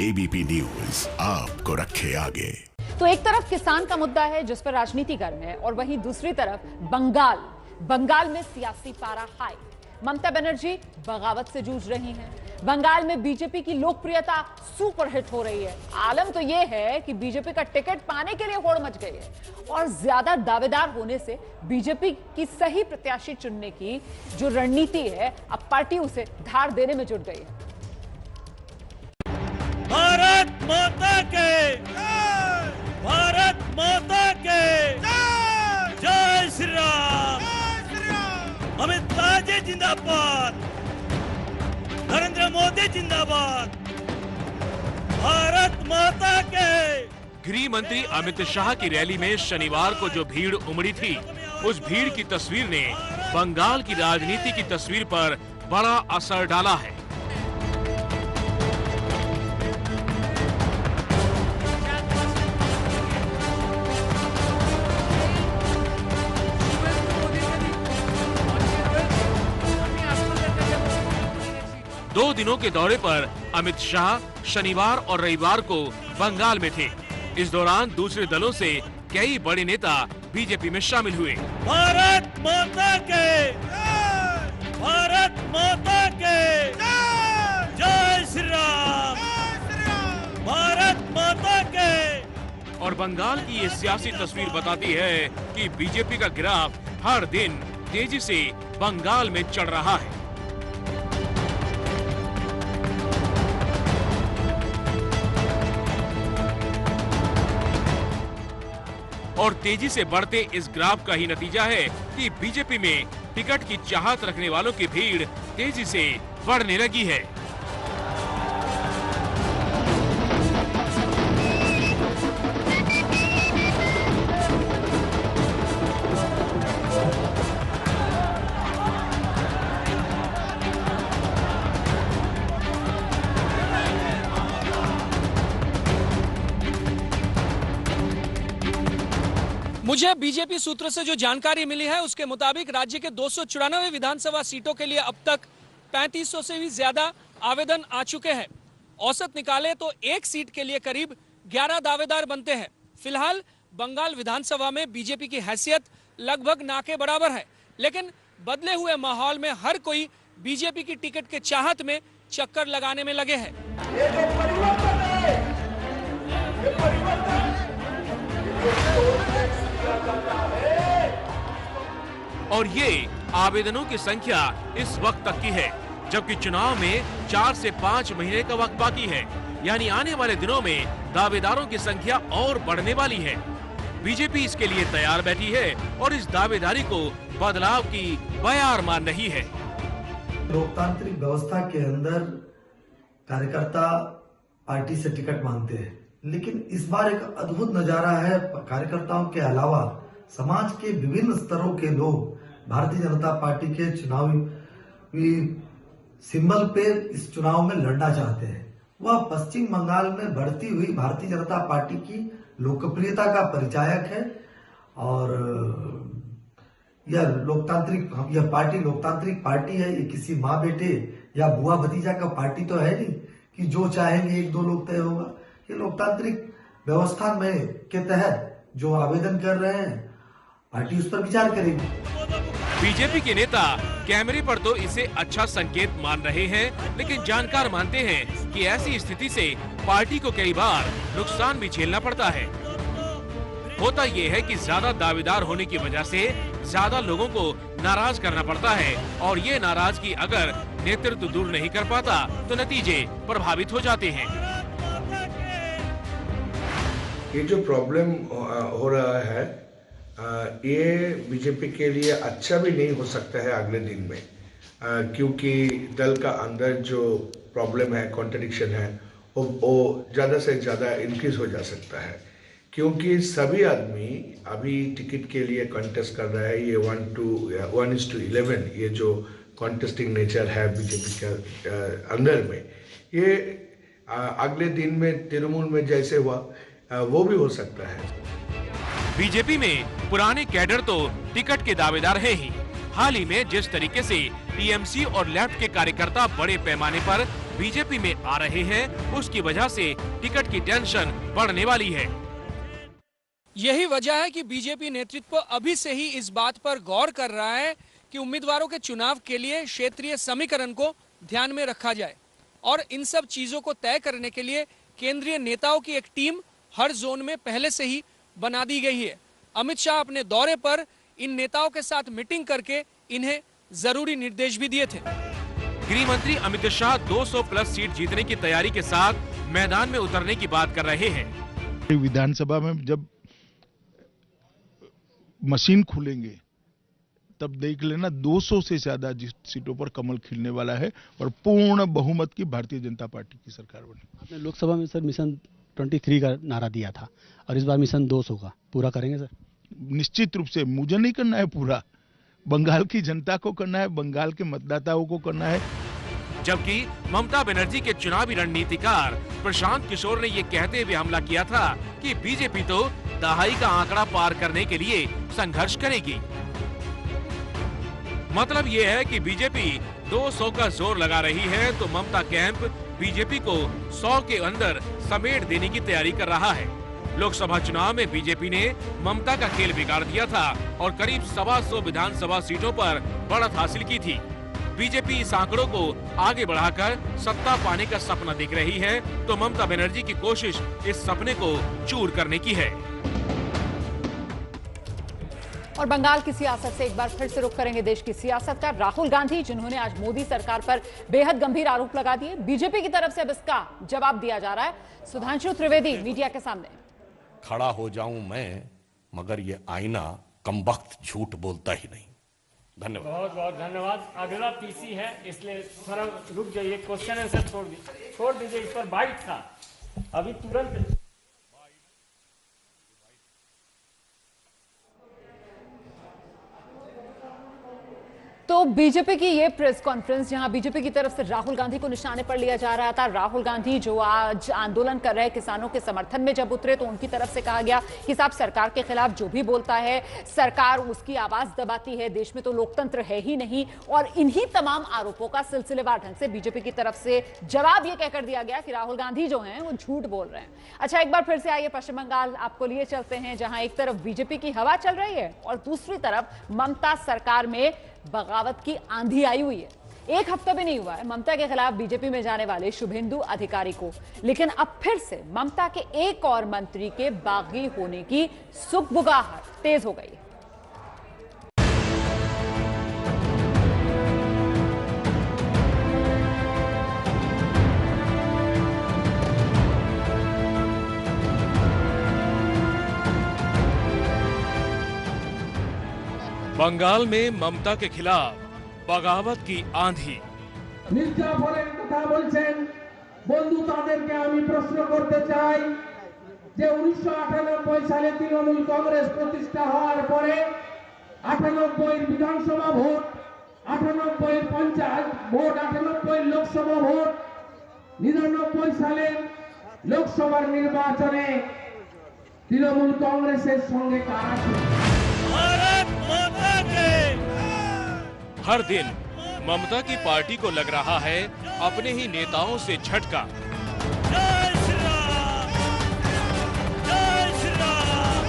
ABP news आपको रखे आगे। तो एक तरफ किसान का मुद्दा है जिस पर राजनीति गर्म है और वहीं दूसरी तरफ बंगाल में सियासी पारा हाई। ममता बनर्जी बगावत से जूझ रही हैं। बंगाल में बीजेपी की लोकप्रियता सुपरहिट हो रही है। आलम तो यह है कि बीजेपी का टिकट पाने के लिए होड़ मच गई है और ज्यादा दावेदार होने से बीजेपी की सही प्रत्याशी चुनने की जो रणनीति है, अब पार्टी उसे धार देने में जुट गई है। भारत माता के, भारत माता के जय श्री राम। अमित शाह जी जिंदाबाद, नरेंद्र मोदी जिंदाबाद, भारत माता के। गृह मंत्री अमित शाह की रैली में शनिवार को जो भीड़ उमड़ी थी, उस भीड़ की तस्वीर ने बंगाल की राजनीति की तस्वीर पर बड़ा असर डाला है। दो दिनों के दौरे पर अमित शाह शनिवार और रविवार को बंगाल में थे। इस दौरान दूसरे दलों से कई बड़े नेता बीजेपी में शामिल हुए। भारत माता के, भारत माता के जय श्री राम, भारत माता के। और बंगाल की ये सियासी तस्वीर बताती है कि बीजेपी का ग्राफ हर दिन तेजी से बंगाल में चढ़ रहा है। और तेजी से बढ़ते इस ग्राफ का ही नतीजा है कि बीजेपी में टिकट की चाहत रखने वालों की भीड़ तेजी से बढ़ने लगी है। मुझे बीजेपी सूत्रों से जो जानकारी मिली है उसके मुताबिक राज्य के 294 विधानसभा सीटों के लिए अब तक 3500 से भी ज्यादा आवेदन आ चुके हैं। औसत निकाले तो एक सीट के लिए करीब 11 दावेदार बनते हैं। फिलहाल बंगाल विधानसभा में बीजेपी की हैसियत लगभग ना के बराबर है, लेकिन बदले हुए माहौल में हर कोई बीजेपी की टिकट के चाहत में चक्कर लगाने में लगे हैं। और ये आवेदनों की संख्या इस वक्त तक की है, जबकि चुनाव में 4 से 5 महीने का वक्त बाकी है। यानी आने वाले दिनों में दावेदारों की संख्या और बढ़ने वाली है। बीजेपी इसके लिए तैयार बैठी है और इस दावेदारी को बदलाव की बयार मान रही है। लोकतांत्रिक व्यवस्था के अंदर कार्यकर्ता पार्टी से टिकट मांगते हैं, लेकिन इस बार एक अद्भुत नजारा है। कार्यकर्ताओं के अलावा समाज के विभिन्न स्तरों के लोग भारतीय जनता पार्टी के चुनावी सिंबल पे इस चुनाव में लड़ना चाहते हैं। वह पश्चिम बंगाल में बढ़ती हुई भारतीय जनता पार्टी की लोकप्रियता का परिचायक है और यह पार्टी लोकतांत्रिक पार्टी है। ये किसी माँ बेटे या बुआ भतीजा का पार्टी तो है नहीं कि जो चाहेंगे एक दो लोग तय होगा। ये लोकतांत्रिक व्यवस्था में के तहत जो आवेदन कर रहे हैं, पार्टी उस पर विचार करेगी। बीजेपी के नेता कैमरे पर तो इसे अच्छा संकेत मान रहे हैं, लेकिन जानकार मानते हैं कि ऐसी स्थिति से पार्टी को कई बार नुकसान भी झेलना पड़ता है। होता ये है कि ज्यादा दावेदार होने की वजह से ज्यादा लोगों को नाराज करना पड़ता है और ये नाराजगी अगर नेतृत्व दूर नहीं कर पाता तो नतीजे प्रभावित हो जाते हैं। ये जो प्रॉब्लम हो रहा है, ये बीजेपी के लिए अच्छा भी नहीं हो सकता है अगले दिन में, क्योंकि दल का अंदर जो प्रॉब्लम है, कॉन्ट्रडिक्शन है, वो ज़्यादा से ज़्यादा इंक्रीज हो जा सकता है, क्योंकि सभी आदमी अभी टिकट के लिए कॉन्टेस्ट कर रहा है। ये 1:11 ये जो कॉन्टेस्टिंग नेचर है बीजेपी के अंदर में, ये अगले दिन में तृणमूल में जैसे हुआ वो भी हो सकता है। बीजेपी में पुराने कैडर तो टिकट के दावेदार हैं ही। हाल ही में जिस तरीके से टीएमसी और लेफ्ट के कार्यकर्ता बड़े पैमाने पर बीजेपी में आ रहे हैं, उसकी वजह से टिकट की टेंशन बढ़ने वाली है। यही वजह है कि बीजेपी नेतृत्व अभी से ही इस बात पर गौर कर रहा है कि उम्मीदवारों के चुनाव के लिए क्षेत्रीय समीकरण को ध्यान में रखा जाए और इन सब चीजों को तय करने के लिए केंद्रीय नेताओं की एक टीम हर जोन में पहले से ही बना दी गई है। अमित शाह अपने दौरे पर इन नेताओं के साथ मीटिंग करके इन्हें जरूरी निर्देश भी दिए थे। गृह मंत्री अमित शाह 200 प्लस सीट जीतने की तैयारी के साथ मैदान में उतरने की बात कर रहे हैं। विधानसभा में जब मशीन खुलेंगे तब देख लेना 200 से ज्यादा सीटों पर कमल खिलने वाला है और पूर्ण बहुमत की भारतीय जनता पार्टी की सरकार बनी। आपने लोकसभा में सर मिशन 23 का नारा दिया था और इस बार मिशन 200 का पूरा करेंगे सर? निश्चित रूप से मुझे नहीं करना है पूरा, बंगाल की जनता को करना है, बंगाल के मतदाताओं को करना है। जबकि ममता बनर्जी के चुनावी रणनीतिकार प्रशांत किशोर ने ये कहते हुए हमला किया था कि बीजेपी तो दहाई का आंकड़ा पार करने के लिए संघर्ष करेगी। मतलब ये है कि बीजेपी 200 का जोर लगा रही है तो ममता कैंप बीजेपी को 100 के अंदर समेट देने की तैयारी कर रहा है। लोकसभा चुनाव में बीजेपी ने ममता का खेल बिगाड़ दिया था और करीब 125 विधानसभा सीटों पर बढ़त हासिल की थी। बीजेपी इस आंकड़ों को आगे बढ़ाकर सत्ता पाने का सपना देख रही है तो ममता बनर्जी की कोशिश इस सपने को चूर करने की है। और बंगाल की सियासत से एक बार फिर से रुख करेंगे देश की सियासत का। राहुल गांधी जिन्होंने आज मोदी सरकार पर बेहद गंभीर आरोप लगा दिए, बीजेपी की तरफ से अब इसका जवाब दिया जा रहा है। सुधांशु त्रिवेदी मीडिया के सामने। खड़ा हो जाऊं मैं, मगर ये आईना कमबख्त झूठ बोलता ही नहीं। धन्यवाद। बहुत बहुत धन्यवाद। अगला पीसी है इसलिए थोड़ा रुक जाइए, क्वेश्चन आंसर छोड़ दीजिए, इस पर बाइट था अभी तुरंत। तो बीजेपी की ये प्रेस कॉन्फ्रेंस जहां बीजेपी की तरफ से राहुल गांधी को निशाने पर लिया जा रहा था। राहुल गांधी जो आज आंदोलन कर रहे किसानों के समर्थन में जब उतरे तो उनकी तरफ से कहा गया कि साहब सरकार के खिलाफ जो भी बोलता है सरकार उसकी आवाज दबाती है, देश में तो लोकतंत्र है ही नहीं। और इन्हीं तमाम आरोपों का सिलसिलेवार ढंग से बीजेपी की तरफ से जवाब ये कहकर दिया गया कि राहुल गांधी जो हैं वो झूठ बोल रहे हैं। अच्छा, एक बार फिर से आइए पश्चिम बंगाल आपको लिए चलते हैं जहां एक तरफ बीजेपी की हवा चल रही है और दूसरी तरफ ममता सरकार में बगावत की आंधी आई हुई है। एक हफ्ता भी नहीं हुआ है ममता के खिलाफ बीजेपी में जाने वाले शुभेंदु अधिकारी को, लेकिन अब फिर से ममता के एक और मंत्री के बागी होने की सुगबुगाहट तेज हो गई है। बंगाल में ममता के खिलाफ बगावत की आंधी। মির্জাফরের কথা বলছেন বন্ধু, তাদেরকে আমি প্রশ্ন করতে চাই যে 1998 সালে তৃণমূল কংগ্রেস প্রতিষ্ঠা হওয়ার পরে 98 বিধানসভা vote, 98 panchayat vote, 98 Lok Sabha vote, 99 সালে লোকসভার নির্বাচনে তৃণমূল কংগ্রেসের সঙ্গে কারা ছিল? भारत माता के। हर दिन ममता की पार्टी को लग रहा है अपने ही नेताओं से झटका। जय श्री राम, जय श्री राम।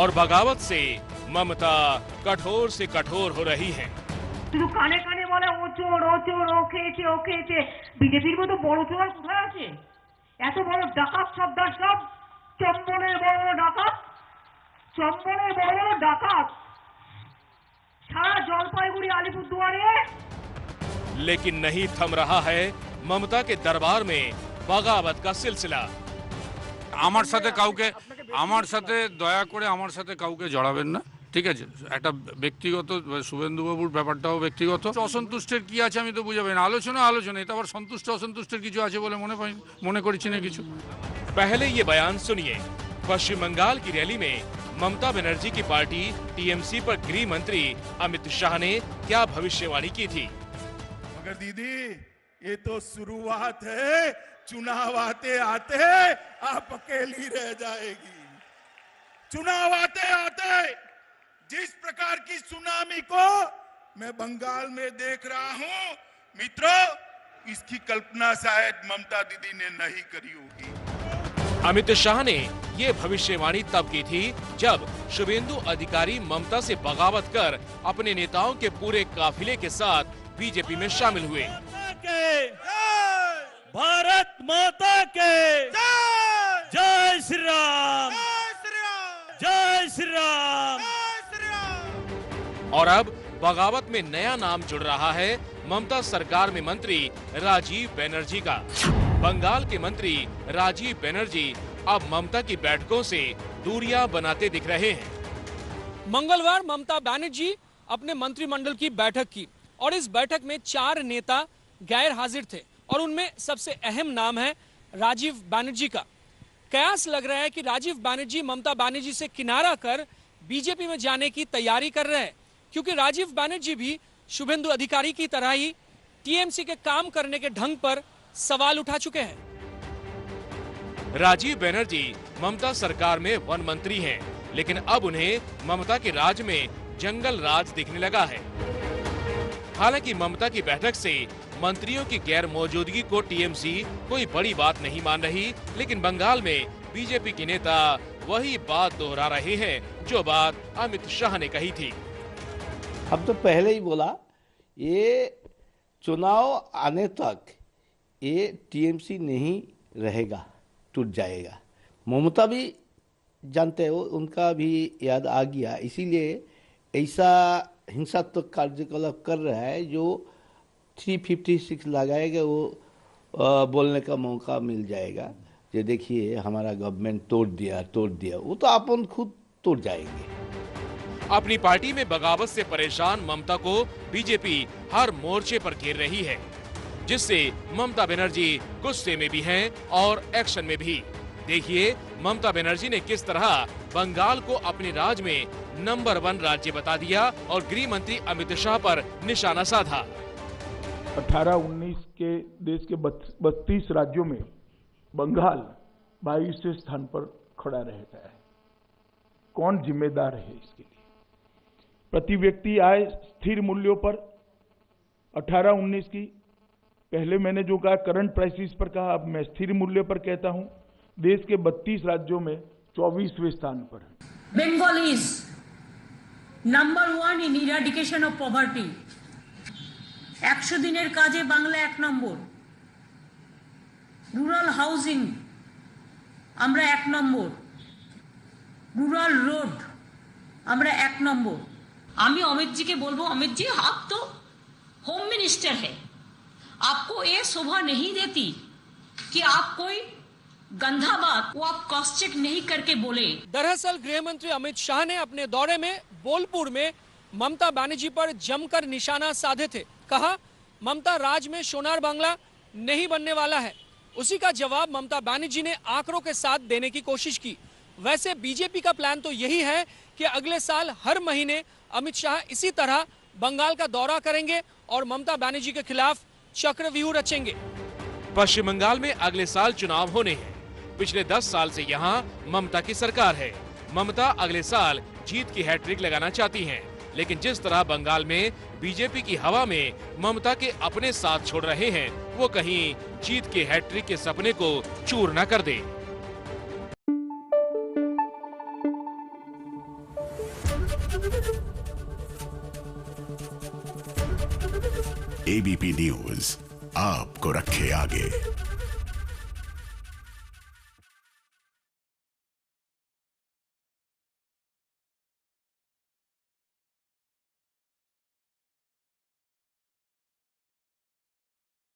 और बगावत से ममता कठोर से कठोर हो रही है। শুধু কানে কানে বলে ও চোর, ও চোর, ও খেয়েছে, ও খেয়েছে। বিজেপির মতো বড় চোর আর কোথায় আছে? এত বড় ডাকাত সর্দার সব, চম্বনের বড় ডাকাত, চম্বনের বড় ডাকাত সারা জলপাইগুড়ি আলিপুরদুয়ারে। लेकिन नहीं थम रहा है ममता के दरबार में बगावत का सिलसिला। আমার সাথে দয়া করে আমার সাথে কাউকে জড়াবেন না, ঠিক আছে? একটা ব্যক্তিগত, শুভেন্দুবাবুর ব্যাপারটাও ব্যক্তিগত। অসন্তুষ্টের কি আছে আমি তো বুঝাবেন, আলোচনা এটা আবার সন্তুষ্ট অসন্তুষ্টের কিছু আছে বলে মনে করছি না কিছু। पहले ये बयान सुनिए। पश्चिम बंगाल की रैली में ममता बनर्जी की पार्टी टीएमसी पर गृह मंत्री अमित शाह ने क्या भविष्यवाणी की थी। मगर दीदी ये तो शुरुआत है, चुनाव आते आते आप अकेली रह जाएगी। चुनाव आते आते जिस प्रकार की सुनामी को मैं बंगाल में देख रहा हूं, मित्रों, इसकी कल्पना शायद ममता दीदी ने नहीं करी होगी। अमित शाह ने ये भविष्यवाणी तब की थी जब शुभेंदु अधिकारी ममता से बगावत कर अपने नेताओं के पूरे काफिले के साथ बीजेपी में शामिल हुए। भारत माता के जय श्री राम, जय श्री राम। और अब बगावत में नया नाम जुड़ रहा है ममता सरकार में मंत्री राजीव बनर्जी का। बंगाल के मंत्री राजीव बनर्जी अब ममता की बैठकों से दूरियां बनाते दिख रहे हैं। मंगलवार ममता बनर्जी अपने मंत्रिमंडल की बैठक की और इस बैठक में 4 नेता गैर हाजिर थे और उनमें सबसे अहम नाम है राजीव बनर्जी का। कयास लग रहा है कि राजीव बनर्जी ममता बनर्जी से किनारा कर बीजेपी में जाने की तैयारी कर रहे हैं, क्योंकि राजीव बनर्जी भी शुभेंदु अधिकारी की तरह ही टीएमसी के काम करने के ढंग पर सवाल उठा चुके हैं। राजीव बनर्जी ममता सरकार में वन मंत्री हैं, लेकिन अब उन्हें ममता के राज में जंगल राज दिखने लगा है। हालांकि ममता की बैठक से मंत्रियों की गैर मौजूदगी को टीएमसी कोई बड़ी बात नहीं मान रही, लेकिन बंगाल में बीजेपी के नेता वही बात दोहरा रहे हैं जो बात अमित शाह ने कही थी। हम तो पहले ही बोला, ये चुनाव आने तक ये टीएमसी नहीं रहेगा, टूट जाएगा। ममता भी जानते हो, उनका भी याद आ गया, इसीलिए ऐसा हिंसात्मक कार्यकलाप कर रहा है जो 356 लगाएगा, वो बोलने का मौका मिल जाएगा। ये देखिए हमारा गवर्नमेंट तोड़ दिया, वो तो अपन खुद तोड़ जाएंगे। अपनी पार्टी में बगावत से परेशान ममता को बीजेपी हर मोर्चे पर घेर रही है, जिससे ममता बनर्जी गुस्से में भी हैं और एक्शन में भी। देखिए ममता बनर्जी ने किस तरह बंगाल को अपने राज में नंबर 1 राज्य बता दिया और गृह मंत्री अमित शाह पर निशाना साधा। 18-19 के देश के 32 राज्यों में बंगाल 22वें स्थान पर खड़ा रहता है। कौन जिम्मेदार है इसके लिए? प्रति व्यक्ति आय स्थिर मूल्यों पर 18-19 की, पहले मैंने जो कहा करंट प्राइसेस पर कहा, अब मैं स्थिर मूल्य पर कहता हूं, देश के 32 राज्यों में 24वें स्थान पर है। Bengal is number 1 in eradication of poverty. 100 দিনের কাজে বাংলা 1 নম্বর, রুরাল হাউজিং আমরা 1 নম্বর, রুরাল রোড আমরা 1 নম্বর। আমি अमित जी के बोलबो, अमित जी आप तो होम मिनिस्टर है, आपको ये शोभा नहीं देती कि आप कोई गंदा बात वो आप क्रॉस चेक नहीं करके बोले। दरअसल गृह मंत्री अमित शाह ने अपने दौरे में बोलपुर में ममता बनर्जी पर जमकर निशाना साधे थे। कहा ममता राज में सोनार बांग्ला नहीं बनने वाला है। उसी का जवाब ममता बनर्जी ने आंकड़ों के साथ देने की कोशिश की। वैसे बीजेपी का प्लान तो यही है कि अगले साल हर महीने अमित शाह इसी तरह बंगाल का दौरा करेंगे और ममता बनर्जी के खिलाफ चक्रव्यूह रचेंगे। पश्चिम बंगाल में अगले साल चुनाव होने हैं। पिछले 10 साल से यहाँ ममता की सरकार है। ममता अगले साल जीत की हैट्रिक लगाना चाहती हैं, लेकिन जिस तरह बंगाल में बीजेपी की हवा में ममता के अपने साथ छोड़ रहे हैं, वो कहीं जीत के हैट्रिक के सपने को चूर न कर दे। एबीपी न्यूज आपको रखे आगे।